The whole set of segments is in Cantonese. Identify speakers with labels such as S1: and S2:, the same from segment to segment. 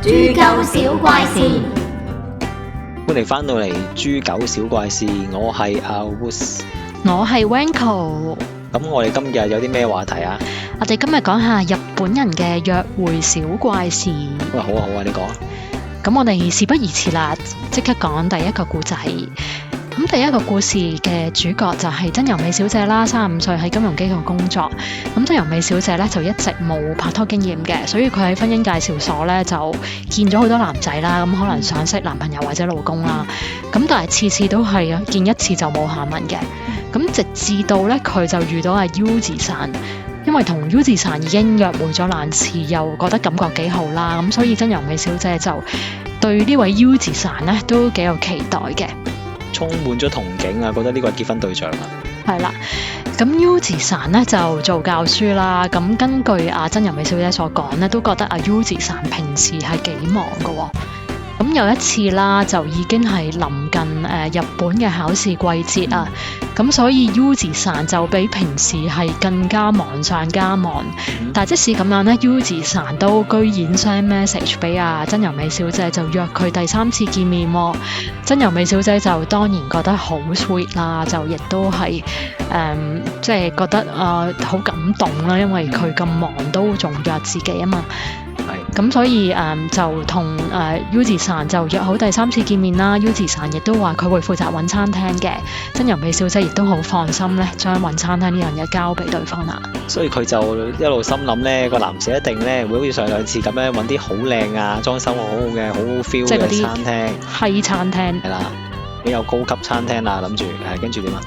S1: 豬狗小怪事，
S2: 歡迎翻到嚟豬狗小怪事，我係阿 Woods，
S3: 我係 Wanko。
S2: 咁我哋今日有啲咩話題啊？
S3: 我哋今日講下日本人嘅約會小怪事。
S2: 喂，好啊好啊，你講啊。
S3: 咁我哋事不宜遲啦，即刻講第一個故仔。咁第一個故事嘅主角就係真由美小姐啦，35歲喺金融機構工作。咁真由美小姐咧就一直冇拍拖經驗嘅，所以佢喺婚姻介紹所咧就見咗好多男仔啦，咁可能想識男朋友或者老公啦。咁但係次次都係見一次就冇下文嘅。咁直至到咧佢就遇到阿 U 字散，因為同 U 字散已經約會咗兩次，又覺得感覺幾好啦，咁所以真由美小姐就對呢位 U 字散咧都幾有期待嘅。
S2: 充滿咗憧憬啊！覺得呢個係結婚對象啊。
S3: 係啦，咁 U 字散咧就做教書啦。咁根據阿真由美小姐所講咧，都覺得阿 U 字散平時係幾忙㗎喎。咁有一次啦，就已經係臨近日本嘅考試季節啊。咁所以 U 字散就比平時係更加忙上加忙。但係即使咁樣咧，U 字散都居然 send message 俾阿真由美小姐，就約佢第3次見面喎。真由美小姐就當然覺得好 sweet 啦，就亦都係即係覺得好感動啦，因為佢咁忙都仲約自己啊嘛。咁所以就同U 字散就約好第3次見面啦。U 字散亦都話佢會負責揾餐廳嘅，真由美小姐亦都好放心咧，將揾餐廳呢樣嘢交俾對方啦。
S2: 所以佢就一路心諗咧，個男仔一定咧會好似上兩次咁樣揾啲好靚啊、裝修好好嘅、好 feel 嘅餐廳，
S3: 西餐廳
S2: 係啦，比較高級餐廳啦，諗住跟住點啊？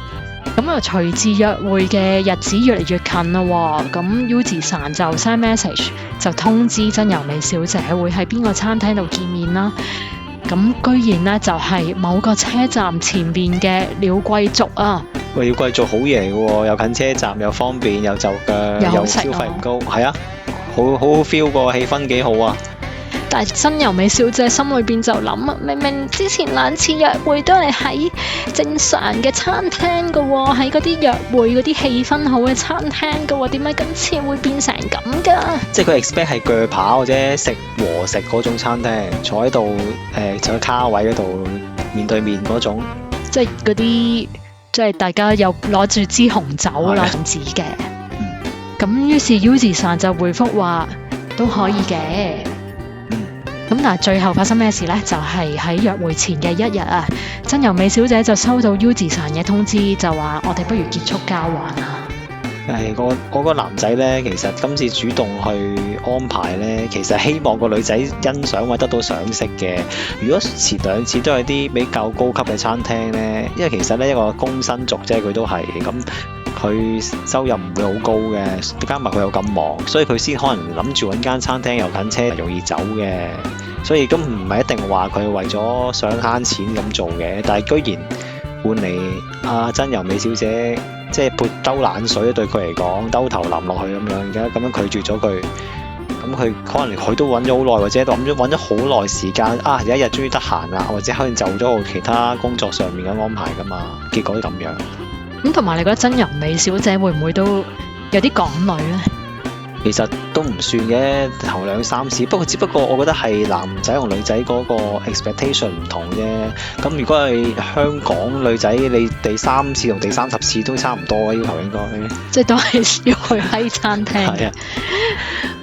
S3: 咁啊，隨住約會嘅日子越嚟越近啦喎，咁 U 字散就 send message 就通知真由美小姐會喺邊個餐廳度見面啦。咁居然咧就係某個車站前邊嘅鳥貴族啊！
S2: 喂，鳥貴族好嘢嘅喎，又近車站，又方便，又就腳，又消費唔高，係啊，好 feel 個氣氛幾好啊！
S3: 但係真由美小姐心裏邊就諗，明明之前2次約會都係喺正常嘅餐廳㗎喎，喺嗰啲約會嗰啲氣氛好嘅餐廳㗎喎，點解今次會變成咁㗎？
S2: 即係佢 expect 係鋸扒或者食和食嗰種餐廳，坐喺度坐喺卡位嗰度面對面嗰種，
S3: 即係嗰啲即係大家又攞住支紅酒啦咁子嘅。咁於是 U 字散就回覆話都可以嘅。咁但係最後發生咩事呢？就係喺約會前嘅1日啊，真由美小姐就收到 U 字散嘅通知，就話我哋不如結束交往啊。
S2: 嗰個男仔呢，其實今次主動去安排呢，其實希望個女仔欣賞或者得到賞識嘅。如果前2次都係啲比較高級嘅餐廳呢，因為其實呢一個工薪族啫，佢都係咁。佢收入唔會好高嘅，加埋佢又咁忙，所以佢先可能諗住揾間餐廳又近車，容易走嘅。所以咁唔係一定話佢為咗想慳錢咁做嘅，但係居然換嚟阿真由美小姐即係潑兜冷水，對佢嚟講兜頭淋落去咁樣，而家咁樣拒絕咗佢，咁佢可能佢都揾咗好耐，或者揾咗好耐時間啊，有一日終於得閒啦，或者可能就咗其他工作上面嘅安排噶嘛，結果都咁樣。
S3: 咁同埋你覺得真由美小姐會唔會都有啲港女呢？
S2: 其實都唔算嘅，頭2、3次，只不過我覺得係男仔同女仔嗰個 expectation 唔同啫。咁如果係香港女仔，你第3次同第30次都差唔多嘅要求，應該
S3: 即係都係要去西餐廳嘅。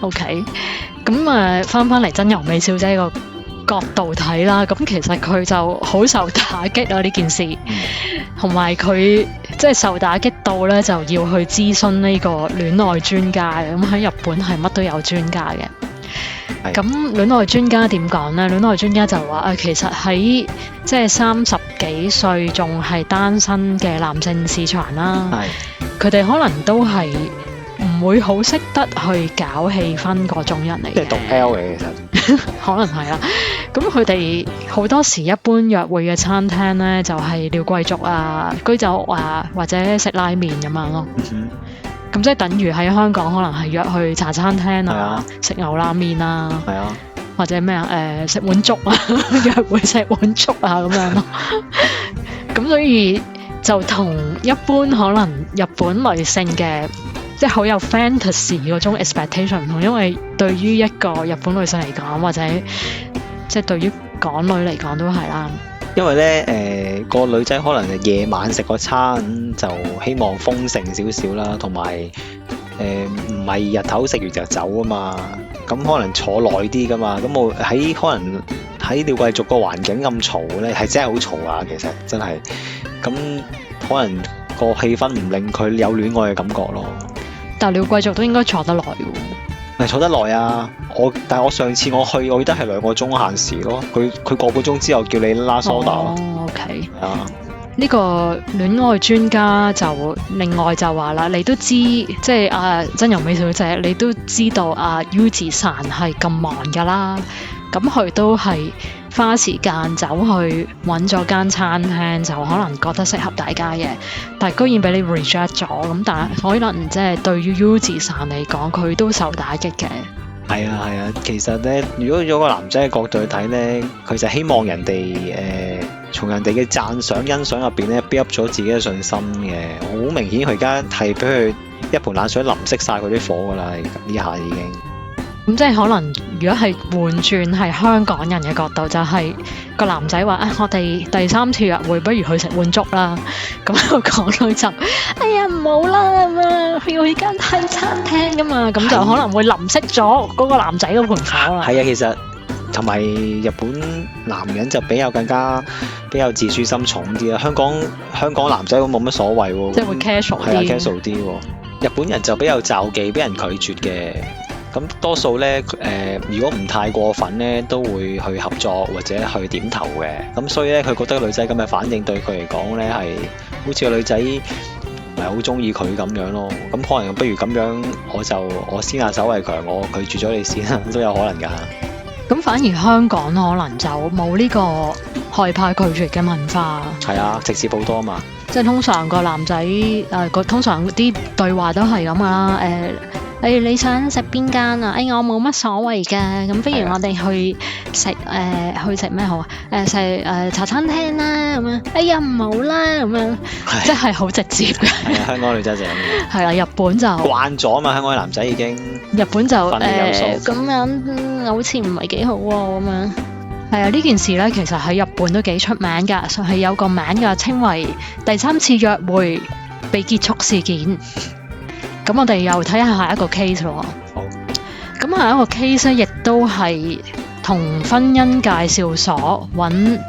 S3: OK， 咁翻嚟真由美小姐個角度睇啦，咁其實佢就好受打擊啊呢件事，同埋佢即係受打擊到咧，就要去諮詢呢個戀愛專家嘅。咁喺日本係乜都有專家嘅。咁戀愛專家點講呢？戀愛專家就話其實喺即係30幾歲仲係單身嘅男性市場啦，佢哋可能都係唔會好識得去搞氣氛嗰種人嚟嘅，
S2: 即係讀 L 嘅其實。
S3: 可能係啦，咁佢哋好多時一般約會嘅餐廳呢，就係鳥貴族啊、居酒屋啊，或者食拉麵咁樣咯。咁即係等於喺香港可能係約去茶餐廳啊、食牛腩麵啊，或者咩食碗粥啊，約會食碗粥啊咁樣咯。咁所以就同一般可能日本女性嘅即係好有 fantasy 嗰種 expectation 唔同，因為對於一個日本女性嚟講，或者即係對於港女嚟講都係啦。
S2: 因為咧個女仔可能夜晚食個餐就希望豐盛少少啦，同埋唔係日頭食完就走啊嘛，咁可能坐耐啲噶嘛，咁我可能喺鳥貴族個環境咁嘈咧，係真係好嘈啊，其實真係，咁可能個氣氛唔令佢有戀愛嘅感覺咯。
S3: 但係鳥貴族都應該坐得耐喎。
S2: 係坐得耐啊！但係我上次我去，我記得係2個鐘限時咯。佢個個鐘之後叫你拉蘇打咯。
S3: 哦，OK。
S2: 係啊。
S3: 呢個戀愛專家就另外就話啦，你都知即係真由美小姐，你都知道U 字散係咁忙㗎啦。咁佢都係花時間走去揾咗間餐廳，就可能覺得適合大家嘅，但係居然俾你 reject 咗。咁但係可能即係對於 U 字散嚟講，佢都受打擊嘅。
S2: 係啊，其實咧，如果用個男仔嘅角度去睇咧，佢就希望人哋從人哋嘅讚賞、欣賞入邊咧 build up 咗自己嘅信心嘅。好明顯，佢而家係俾佢一盆冷水淋熄晒佢啲火㗎啦，呢下已經。
S3: 咁即係可能，如果係換轉係香港人嘅角度，就係、個男仔話我哋第3次約會不如去食碗粥啦。咁個港女就哎呀唔好啦咁啊，要去間西餐廳㗎嘛，咁就可能會淋熄咗嗰個男仔嗰盆火啦。
S2: 係啊，其實同埋日本男人就比較自尊心重啲啦。香港男仔都冇乜所謂喎，
S3: 即係會 casual 啲。
S2: 係啊 casual 啲喎。日本人就比較詐忌，俾人拒絕嘅。咁多數咧如果唔太過分咧，都會去合作或者去點頭嘅。咁所以咧，佢覺得女仔咁嘅反應對佢嚟講咧，係好似個女仔唔係好中意佢咁樣咯。咁可能不如咁樣，我先下手為強，我拒絕咗你先都有可能㗎。
S3: 咁反而香港可能就冇呢個害怕拒絕嘅文化。
S2: 係啊，直接好多嘛。
S3: 即係通常個男仔通常啲對話都係咁噶啦。你想食邊間啊？我冇乜所謂嘅，咁不如我哋去食咩好啊？食茶餐廳啦咁樣。哎呀唔好啦咁樣，即係好直接嘅。
S2: 係啊，香港女仔就係咁樣。
S3: 係啦，日本就
S2: 慣咗嘛，香港啲男仔已經。
S3: 日本就
S2: 咁
S3: 樣好似唔係幾好喎咁樣。係啊，呢件事咧其實喺日本都幾出名㗎，係有個名㗎，稱為第3次約會被結束事件。咁我哋又睇下一個 case 咯。
S2: 好。
S3: 咁下一個 case 咧，亦都係同婚姻介紹所揾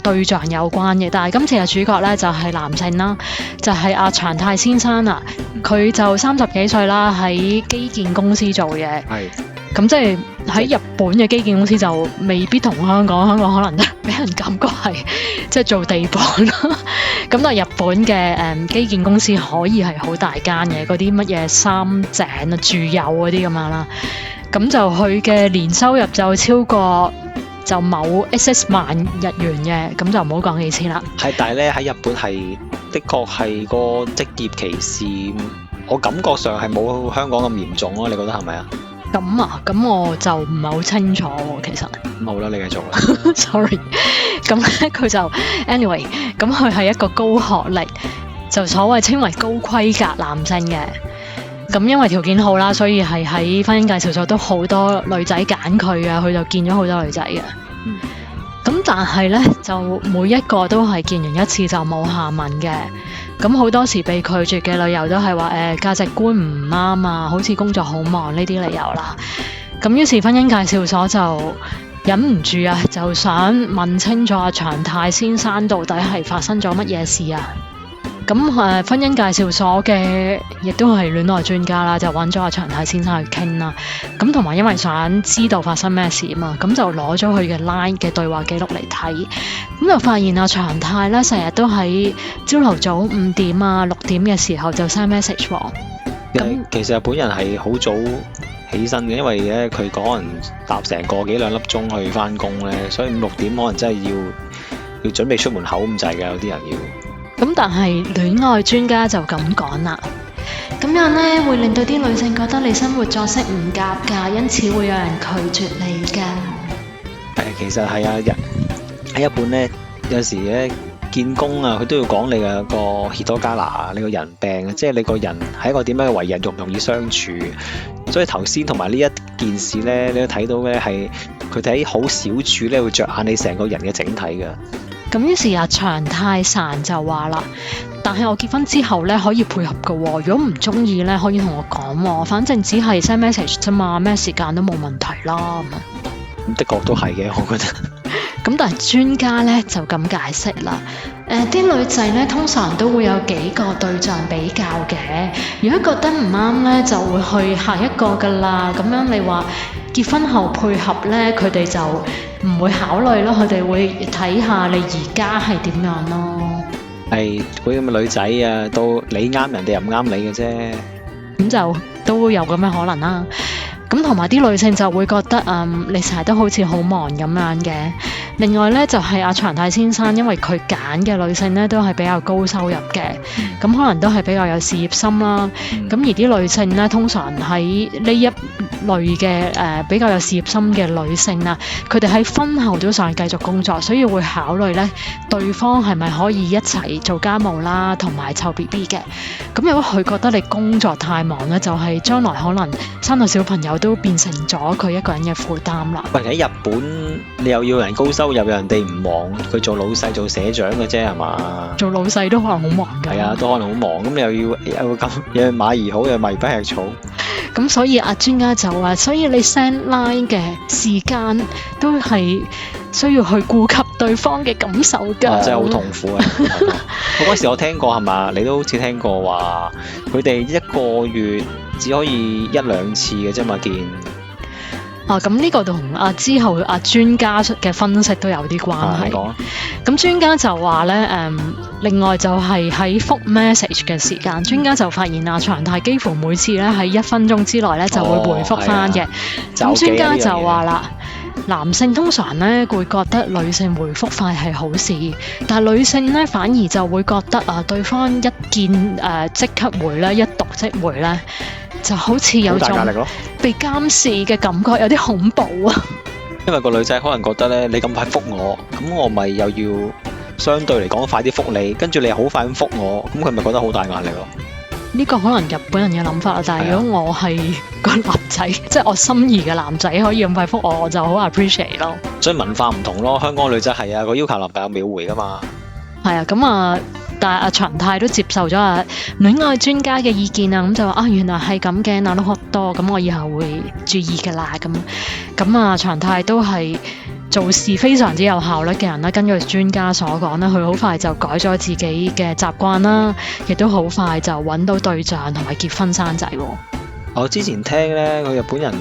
S3: 對象有關嘅，但係今次嘅主角咧就係男性啦，就係阿長泰先生啊。佢就30幾歲啦，喺基建公司做嘢。
S2: 係。
S3: 咁即係喺日本嘅基建公司就未必同香港可能俾人感覺係即係做地盤咯。咁但係日本嘅基建公司可以係好大間嘅，嗰啲乜嘢三井啊、住友嗰啲咁樣啦。咁就佢嘅年收入就超過就某 SS 萬日元嘅，咁就唔好講幾錢啦。
S2: 係，但係咧喺日本係的確係個職業歧視，我感覺上係冇香港咁嚴重咯。你覺得係咪啊？
S3: 咁啊，咁我就唔係好清楚喎，其實。
S2: 冇啦，你繼續啦。
S3: Sorry。咁咧佢就 anyway，咁佢係一個高學歷，就所謂稱為高規格男性嘅。咁因為條件好啦，所以係喺婚姻介紹所都好多女仔揀佢啊，佢就見咗好多女仔嘅。咁但係咧，就每一個都係見完一次就冇下文嘅。咁好多時被拒絕嘅理由都係話價值觀唔啱啊，好似工作好忙呢啲理由啦。咁於是婚姻介紹所就忍唔住啊，就想問清楚阿長泰先生到底係發生咗乜嘢事啊。咁婚姻介紹所嘅亦都係戀愛專家啦，就揾咗阿長泰先生去傾啦。咁同埋因為想知道發生咩事啊嘛，咁就攞咗佢嘅 LINE 嘅對話記錄嚟睇，咁就發現阿長泰咧成日都喺朝頭早5點啊6點嘅時候就 send message 喎。咁
S2: 其實日本人係好早起身嘅，因為咧佢可能搭成個幾兩粒鐘去翻工咧，所以5、6點可能真係要準備出門口咁滯嘅，有啲人要。
S3: 咁但係戀愛專家就咁講啦，咁樣咧會令到啲女性覺得你生活作息唔夾㗎，因此會有人拒絕你㗎。
S2: 其實係啊，喺日本咧有時咧見工啊，佢都要講你嘅個 Hitogara 啊，你個人病，即係你個人係一個點樣嘅為人，容唔容易相處。所以頭先同埋呢一件事咧，你都睇到咧係佢哋喺好小處咧會着眼你成個人嘅整體嘅。
S3: 咁於是阿長泰散就話啦，但係我結婚之後咧可以配合嘅喎，如果唔中意咧可以同我講喎，反正只係 send message 啫嘛，咩時間都冇問題啦。
S2: 咁的確都係嘅，我覺得。
S3: 咁但係專家咧就咁解釋啦，啲女仔咧通常都會有幾個對象比較嘅，如果覺得唔啱咧就會去下一個噶啦。咁樣你話結婚後配合咧，佢哋就唔會考慮咯，佢哋會睇下你而家係點樣咯。
S2: 係嗰啲咁嘅女仔啊，到你啱人哋又唔啱你嘅啫。
S3: 咁就都會有咁嘅可能啦。咁同埋啲女性就會覺得你成日都好似好忙咁樣嘅。另外咧就係阿長泰先生，因為佢揀嘅女性咧都係比較高收入嘅，咁可能都係比較有事業心啦。咁而啲女性咧通常喺呢一類嘅比較有事業心嘅女性啊，佢哋喺婚後都想繼續工作，所以會考慮咧對方係咪可以一齊做家務啦，同埋湊 BB 嘅。咁如果佢覺得你工作太忙咧，就係將來可能生到小朋友都變成咗佢一個人嘅負擔啦。
S2: 喂，喺日本你又要人高收入，又人哋唔忙，佢做老細做社長嘅啫係嘛？
S3: 做老細都可能好忙㗎。
S2: 係啊，都可能好忙。咁你又要咁又馬兒好，又馬兒不吃草。
S3: 咁所以阿專家就話，所以你 send line 嘅時間都係需要去顧及對方嘅感受㗎。
S2: 真係好痛苦啊！我嗰時我聽過係嘛，你都好似聽過話，佢哋一個月只可以一兩次嘅啫嘛見。
S3: 咁呢個同之後專家嘅分析都有啲關係。咁專家就話咧，另外就係喺覆 message 嘅時間，專家就發現長泰幾乎每次咧喺1分鐘之內咧就會回覆翻嘅。咁專家就話啦，男性通常咧會覺得女性回覆快係好事，但係女性咧反而就會覺得對方一見即刻回咧，一讀即回咧，就好似有種被監視嘅感覺，有啲恐怖啊！
S2: 因為個女仔可能覺得咧，你咁快覆我，咁我咪又要相對嚟講快啲覆你，跟住你又好快咁覆我，咁佢咪覺得好大壓力咯？
S3: 呢個可能日本人嘅諗法啦，但係如果我係個男仔，即係我心儀嘅男仔可以咁快覆我，我就好 appreciate 咯。
S2: 所以文化唔同咯，香港女仔係啊，個要求能夠有秒回噶嘛。係啊，
S3: 咁但係阿長泰都接受咗戀愛專家嘅意見啊，咁就話原來係咁嘅，嗱都學多，咁我以後會注意㗎啦。咁長泰都係做事非常之有效率嘅人啦。根據專家所講咧，佢好快就改咗自己嘅習慣啦，亦都好快就揾到對象同埋結婚生仔。
S2: 我之前聽咧，個日本人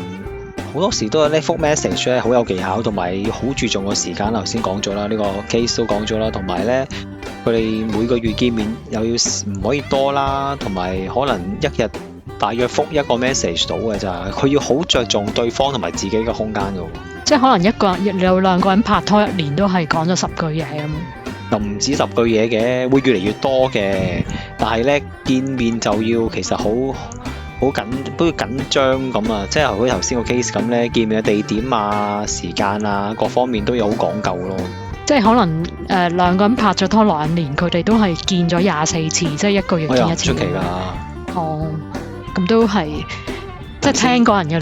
S2: 好多時都有呢覆 message 咧，好有技巧，同埋好注重個時間。頭先講咗啦，呢個 case 都講咗啦，同埋咧佢哋每個月見面又要唔可以多啦，同埋可能一日大約覆一個 message 到嘅咋，佢要好着重對方同埋自己嘅空間㗎喎。
S3: 即係可能一個人有兩個人拍拖1年都係講咗10句嘢咁。
S2: 又唔止10句嘢嘅，會越嚟越多嘅。但係咧見面就要其實好緊張咁啊！即係好似頭先個 case 咁咧，見面嘅地點啊、時間啊，各方面都有好講究咯。
S3: 即係可能兩個人拍咗拖2年，佢哋都係見咗24次，即係一個月見1次。
S2: 出奇㗎。
S3: 哦，咁都係，即係聽個人嘅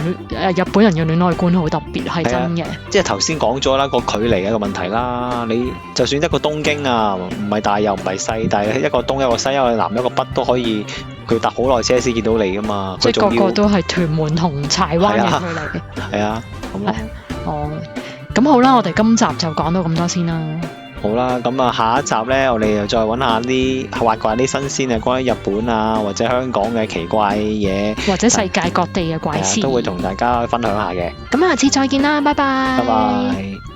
S3: 日本人嘅戀愛觀好特別，係真嘅。即係
S2: 頭先講咗啦，個距離一個問題啦。你就算一個東京啊，唔係大又唔係細，但係一個東一個西一個南一個北都可以，佢搭好耐車先見到你㗎嘛。
S3: 即係個個都係屯門同柴灣嘅距離。
S2: 係啊，咁咯。
S3: 哦，咁好啦，我哋今集就講到咁多先啦。
S2: 好啦，咁下一集呢，我哋又再揾下啲挖掘啲新鮮嘅關於日本啊或者香港嘅奇怪嘢，
S3: 或者世界各地嘅怪事，
S2: 都會同大家分享下嘅。
S3: 咁下次再見啦，拜拜。
S2: 拜拜。